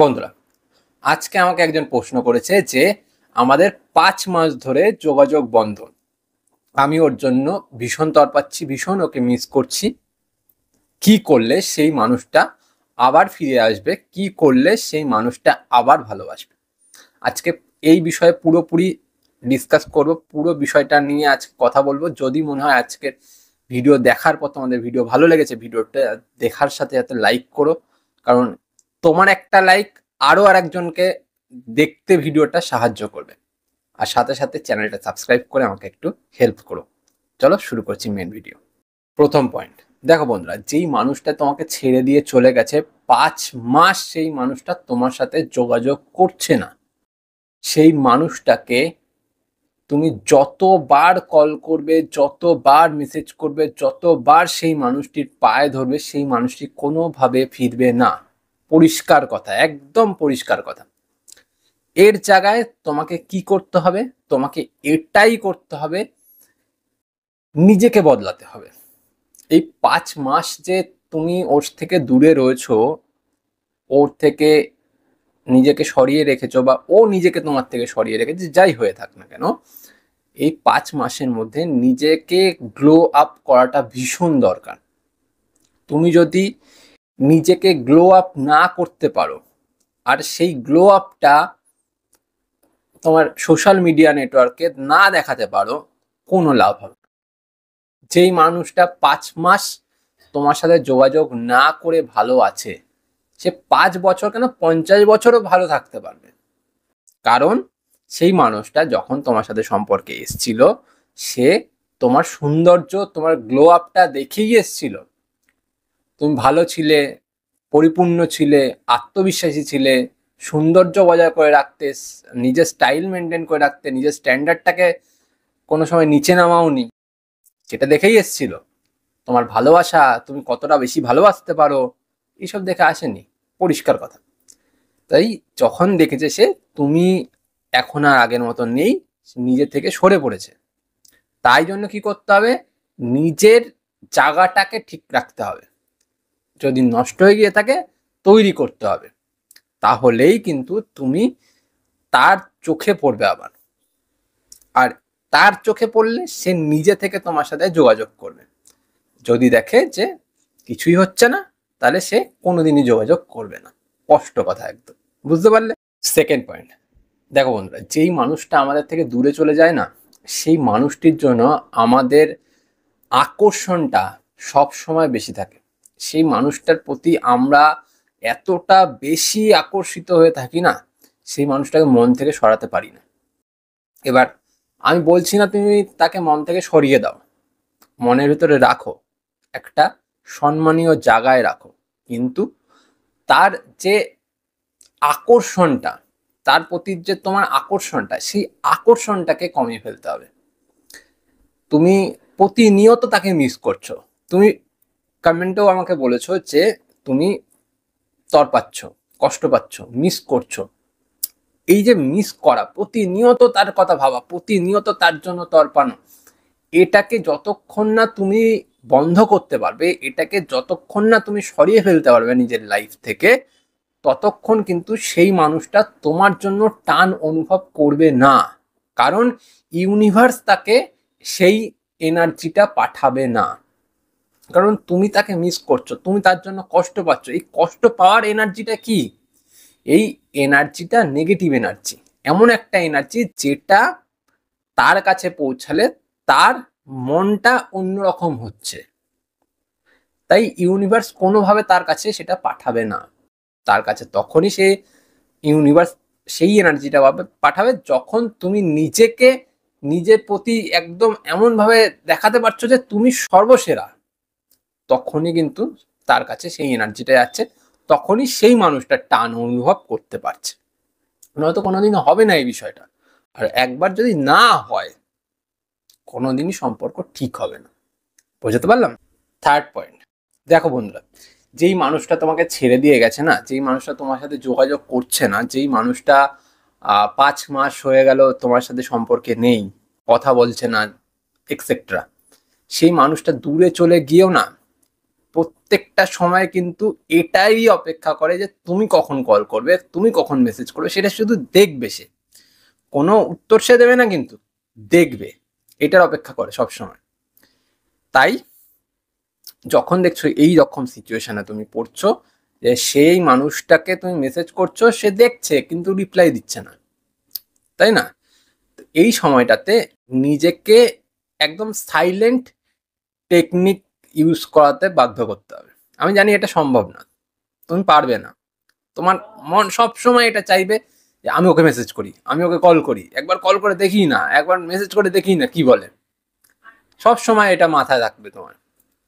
বন্ধুরা, আজকে আমাকে একজন প্রশ্ন করেছে যে আমাদের 5 মাস ধরে যোগাযোগ বন্ধ। আমি ওর জন্য ভীষণ তড়পাচ্ছি, ভীষণ ওকে মিস করছি। কি করলে সেই মানুষটা আবার ফিরে আসবে, কি করলে সেই মানুষটা আবার ভালোবাসবে। আজকে এই বিষয়ে পুরোপুরি ডিসকাস করব, পুরো বিষয়টা নিয়ে আজকে কথা বলবো। যদি মনে হয় আজকের ভিডিও দেখার পর তোমাদের ভিডিও ভালো লেগেছে, ভিডিওটা দেখার সাথে সাথে লাইক করো, কারণ তোমার একটা লাইক আরো আরেকজনকে দেখতে ভিডিওটা সাহায্য করবে। আর সাথে সাথে চ্যানেলটা সাবস্ক্রাইব করে আমাকে একটু হেল্প করো। চলো শুরু করছি মেন ভিডিও। প্রথম পয়েন্ট, দেখো বন্ধুরা, যেই মানুষটা তোমাকে ছেড়ে দিয়ে চলে গেছে 5 মাস, সেই মানুষটা তোমার সাথে যোগাযোগ করছে না। সেই মানুষটাকে তুমি যতবার কল করবে, যতবার মেসেজ করবে, যতবার সেই মানুষটির পায়ে ধরবে, সেই মানুষটি কোনোভাবে ফিরবে না। পরিষ্কার কথা, একদম পরিষ্কার কথা। এর জায়গায় তোমাকে কি করতে হবে? তোমাকে এটাই করতে হবে, নিজেকে বদলাতে হবে। এই 5 মাস যে তুমি ওর থেকে দূরে রয়েছো, ওর থেকে নিজেকে সরিয়ে রেখেছো, বা ও নিজেকে তোমার থেকে সরিয়ে রেখেছে, যাই হয়ে থাক না কেন, এই 5 মাসের মধ্যে নিজেকে গ্লো আপ করাটা ভীষণ দরকার। তুমি যদি নিজেকে গ্লো আপ না করতে পারো, আর সেই গ্লো আপটা তোমার সোশ্যাল মিডিয়া নেটওয়ার্কে না দেখাতে পারো, কোনো লাভ হবে না। যেই মানুষটা 5 মাস তোমার সাথে যোগাযোগ না করে ভালো আছে, সে 5 বছর কেন 50 বছরও ভালো থাকতে পারবে। কারণ সেই মানুষটা যখন তোমার সাথে সম্পর্কে এসছিল, সে তোমার সৌন্দর্য, তোমার গ্লো আপটা দেখেই এসছিল। তুমি ভালো ছিলে, পরিপূর্ণ ছিলে, আত্মবিশ্বাসী ছিলে, সৌন্দর্য বজায় করে রাখতে, নিজের স্টাইল মেনটেন করে রাখতে, নিজের স্ট্যান্ডার্ডটাকে কোনো সময় নিচে নামাওনি, সেটা দেখেই এসছিল। তোমার ভালোবাসা, তুমি কতটা বেশি ভালোবাসতে পারো, এইসব দেখে আসেনি। পরিষ্কার কথা। তাই যখন দেখেছে সে তুমি এখন আর আগের মতো নেই, নিজে থেকে সরে পড়েছে, তাই জন্য কি করতে হবে? নিজের জায়গাটাকে ঠিক রাখতে হবে। যদি নষ্ট হয়ে গিয়ে থাকে, তৈরি করতে হবে। তাহলেই কিন্তু তুমি তার চোখে পড়বে আবার। আর তার চোখে পড়লে সে নিজে থেকে তোমার সাথে যোগাযোগ করবে। যদি দেখে যে কিছুই হচ্ছে না, তাহলে সে কোনোদিনই যোগাযোগ করবে না। স্পষ্ট কথা একদম, বুঝতে পারলে? সেকেন্ড পয়েন্ট, দেখো বন্ধুরা, যেই মানুষটা আমাদের থেকে দূরে চলে যায় না, সেই মানুষটির জন্য আমাদের আকর্ষণটা সব সময় বেশি থাকে। সেই মানুষটার প্রতি আমরা এতটা বেশি আকর্ষিত হয়ে থাকি না, সেই মানুষটাকে মন থেকে সরাতে পারি না। এবার আমি বলছি না তুমি তাকে মন থেকে সরিয়ে দাও, মনের ভিতরে রাখো, একটা সম্মানীয় জায়গায় রাখো, কিন্তু তার যে আকর্ষণটা, তার প্রতি যে তোমার আকর্ষণটা, সেই আকর্ষণটাকে কমিয়ে ফেলতে হবে। তুমি প্রতিনিয়ত তাকে মিস করছো। তুমি কমেন্টেও আমাকে বলেছো যে তুমি তড়পাচ্ছ, কষ্ট পাচ্ছ, মিস করছো। এই যে মিস করা, প্রতিনিয়ত তার কথা ভাবা, প্রতিনিয়ত তার জন্য তড়পানো, এটাকে যতক্ষণ না তুমি বন্ধ করতে পারবে, এটাকে যতক্ষণ না তুমি সরিয়ে ফেলতে পারবে নিজের লাইফ থেকে, ততক্ষণ কিন্তু সেই মানুষটা তোমার জন্য টান অনুভব করবে না। কারণ ইউনিভার্স তাকে সেই এনার্জিটা পাঠাবে না। কারণ তুমি তাকে মিস করছো, তুমি তার জন্য কষ্ট পাচ্ছ। এই কষ্ট পাওয়ার এনার্জিটা কি? এই এনার্জিটা নেগেটিভ এনার্জি, এমন একটা এনার্জি যেটা তার কাছে পৌঁছালে তার মনটা অন্যরকম হচ্ছে। তাই ইউনিভার্স কোনোভাবে তার কাছে সেটা পাঠাবে না। তার কাছে তখনই সে ইউনিভার্স সেই এনার্জিটা পাঠাবে যখন তুমি নিজেকে নিজের প্রতি একদম এমনভাবে দেখাতে পারছো যে তুমি সর্বসেরা। তখনই কিন্তু তার কাছে সেই এনার্জিটা যাচ্ছে, তখনই সেই মানুষটা টান অনুভব করতে পারছে। নয়তো কোনোদিন হবে না এই বিষয়টা। আর একবার যদি না হয়, কোনোদিনই সম্পর্ক ঠিক হবে না। বুঝতে পারলাম? থার্ড পয়েন্ট, দেখো বন্ধুরা, যেই মানুষটা তোমাকে ছেড়ে দিয়ে গেছে না, যেই মানুষটা তোমার সাথে যোগাযোগ করছে না, যেই মানুষটা 5 মাস হয়ে গেল তোমার সাথে সম্পর্কে নেই, কথা বলছে না, এক্সেট্রা, সেই মানুষটা দূরে চলে গিয়েও না প্রত্যেকটা সময় কিন্তু এটাই অপেক্ষা করে যে তুমি কখন কল করবে, তুমি কখন মেসেজ করবে, সেটা শুধু দেখবে। সে কোনো উত্তর সে দেবে না, কিন্তু দেখবে, এটার অপেক্ষা করে সব সময়। তাই যখন দেখছো এই রকম সিচুয়েশনে তুমি পড়ছো যে সেই মানুষটাকে তুমি মেসেজ করছো, সে দেখছে কিন্তু রিপ্লাই দিচ্ছে না, তাই না? এই সময়টাতে নিজেকে একদম সাইলেন্ট টেকনিক ইউজ করাতে বাধ্য করতে হবে। আমি জানি এটা সম্ভব না, তুমি পারবে না। তোমার মন সব সময় এটা চাইবে যে আমি ওকে মেসেজ করি, আমি ওকে কল করি, একবার কল করে দেখি না, একবার মেসেজ করে দেখি না কি বলে। সব সময় এটা মাথায় রাখবে তোমার।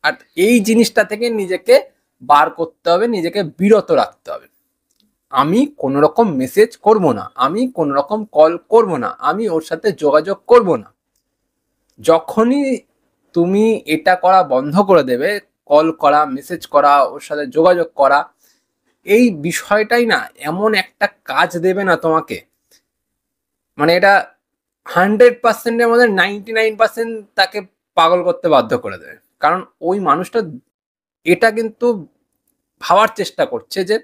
আর এই জিনিসটা থেকে নিজেকে বার করতে হবে, নিজেকে বিরত রাখতে হবে। আমি কোনো রকম মেসেজ করব না, আমি কোনো রকম কল করব না, আমি ওর সাথে যোগাযোগ করব না। যখনই তুমি এটা করা বন্ধ করে দেবে, কল করা, মেসেজ করা, ওর সাথে যোগাযোগ করা, এই বিষয়টাই না এমন একটা কাজ দেবে না তোমাকে, মানে এটা 100%-এর মধ্যে 99% তাকে পাগল করতে বাধ্য করে দেবে। কারণ ওই মানুষটা এটা কিন্তু ভাবার চেষ্টা করছে যে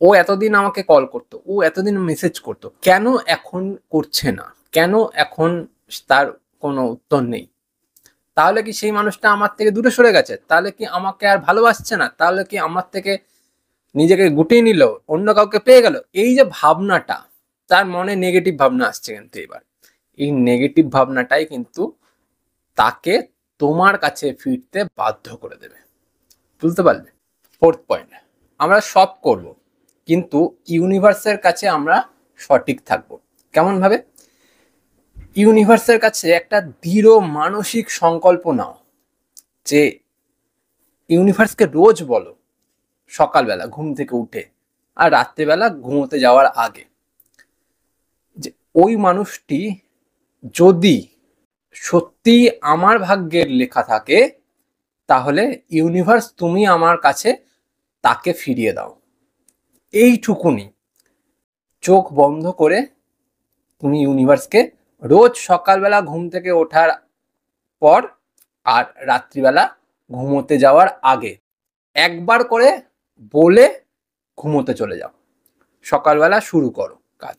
ও এতদিন আমাকে কল করতো, ও এতদিন মেসেজ করতো, কেন এখন করছে না, কেন এখন তার কোনো উত্তর নেই? তাহলে কি সেই মানুষটা আমার থেকে দূরে সরে গেছে? তাহলে কি আমাকে আর ভালোবাসছে না? তাহলে কি আমার থেকে নিজেকে গুটিয়ে নিল, অন্য কাউকে পেয়ে গেল? এই যে ভাবনাটা, তার মনে নেগেটিভ ভাবনা আসছে, কিন্তু এবার এই নেগেটিভ ভাবনাটাই কিন্তু তাকে তোমার কাছে ফিরতে বাধ্য করে দেবে। বুঝতে পারলে? ফোর্থ পয়েন্ট, আমরা সব করব, কিন্তু ইউনিভার্সের কাছে আমরা সঠিক থাকবো। কেমন ভাবে? ইউনিভার্সের কাছে একটা দৃঢ় মানসিক সংকল্প নাও যে ইউনিভার্সকে রোজ বলো সকালবেলা ঘুম থেকে উঠে আর রাত্রেবেলা ঘুমোতে যাওয়ার আগে যে ওই মানুষটি যদি সত্যি আমার ভাগ্যের লেখা থাকে, তাহলে ইউনিভার্স তুমি আমার কাছে তাকে ফিরিয়ে দাও। এইটুকুনি চোখ বন্ধ করে তুমি ইউনিভার্সকে রোজ সকালবেলা ঘুম থেকে ওঠার পর আর রাত্রিবেলা ঘুমোতে যাওয়ার আগে একবার করে বলে ঘুমোতে চলে যাও। সকালবেলা শুরু করো কাজ,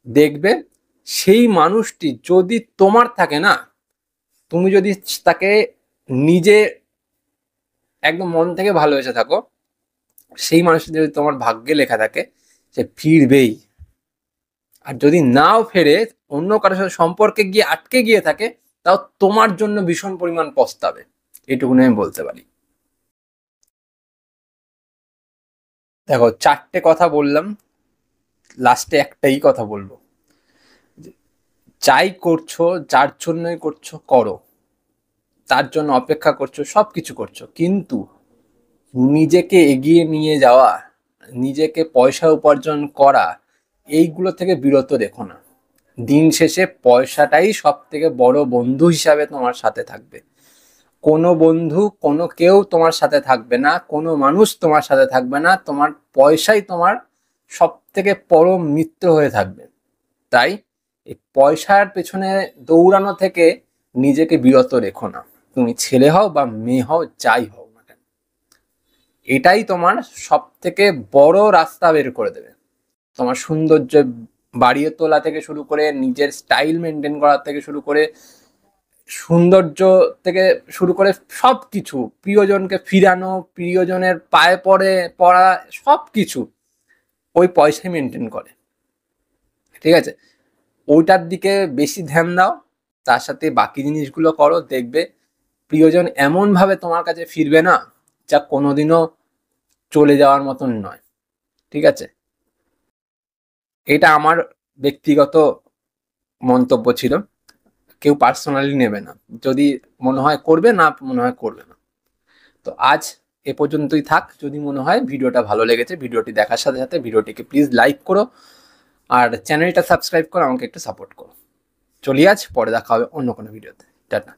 দেখবে সেই মানুষটি যদি তোমার থাকে না, তুমি যদি তাকে নিজে একদম মন থেকে ভালোবেসে থাকো, সেই মানুষটি যদি তোমার ভাগ্যে লেখা থাকে, সে ফিরবেই। আর যদি নাও ফেরে, অন্য কারোর সাথে সম্পর্কে গিয়ে আটকে গিয়ে থাকে, তাও তোমার জন্য ভীষণ পরিমাণ পস্তাবে। এটুকুনি আমি বলতে পারি। দেখো, 4টে কথা বললাম, লাস্টে একটাই কথা বলবো, যাই করছো যার জন্যই করছো করো, তার জন্য অপেক্ষা করছো, সবকিছু করছো, কিন্তু নিজেকে এগিয়ে নিয়ে যাওয়া, নিজেকে পয়সা উপার্জন করা, এইগুলো থেকে বিরত রেখো না। দিন শেষে পয়সাটাই সব থেকে বড় বন্ধু হিসাবে তোমার সাথে থাকবে। কোনো বন্ধু, কোনো কেউ তোমার সাথে থাকবে না, কোনো মানুষ তোমার সাথে থাকবে না, তোমার পয়সাই তোমার সব থেকে পরম মিত্র হয়ে থাকবে। তাই এই পয়সার পেছনে দৌড়ানো থেকে নিজেকে বিরত রেখো না। তুমি ছেলে হও বা মেয়ে হও, যাই হও না কেন, এটাই তোমার সব থেকে বড় রাস্তা বের করে দেবে। তোমার সৌন্দর্য বাড়িয়ে তোলা থেকে শুরু করে, নিজের স্টাইল মেনটেন করা থেকে শুরু করে, সৌন্দর্য থেকে শুরু করে সব কিছু, প্রিয়জনকে ফিরানো, প্রিয়জনের পায়ে পড়া, সব কিছু ওই পয়সাই মেনটেন করে। ঠিক আছে, ওইটার দিকে বেশি ধ্যান দাও, তার সাথে বাকি জিনিসগুলো করো, দেখবে প্রিয়জন এমন ভাবে তোমার কাছে ফিরবে না, যা কোনোদিনও চলে যাওয়ার মতন নয়। ঠিক আছে, এটা আমার ব্যক্তিগত মন্তব্য ছিল, কেউ পার্সোনালি নেবে না। যদি মনে হয় করবে, না মনে হয় করবে না। তো আজ এ পর্যন্তই থাক। যদি মনে হয় ভিডিওটা ভালো লেগেছে, ভিডিওটি দেখার সাথে সাথে ভিডিওটিকে প্লিজ লাইক করো, আর চ্যানেলটা সাবস্ক্রাইব করো, আমাকে একটু সাপোর্ট করো। চলি আজ, পরে দেখা হবে অন্য কোনো ভিডিওতে। টাটা।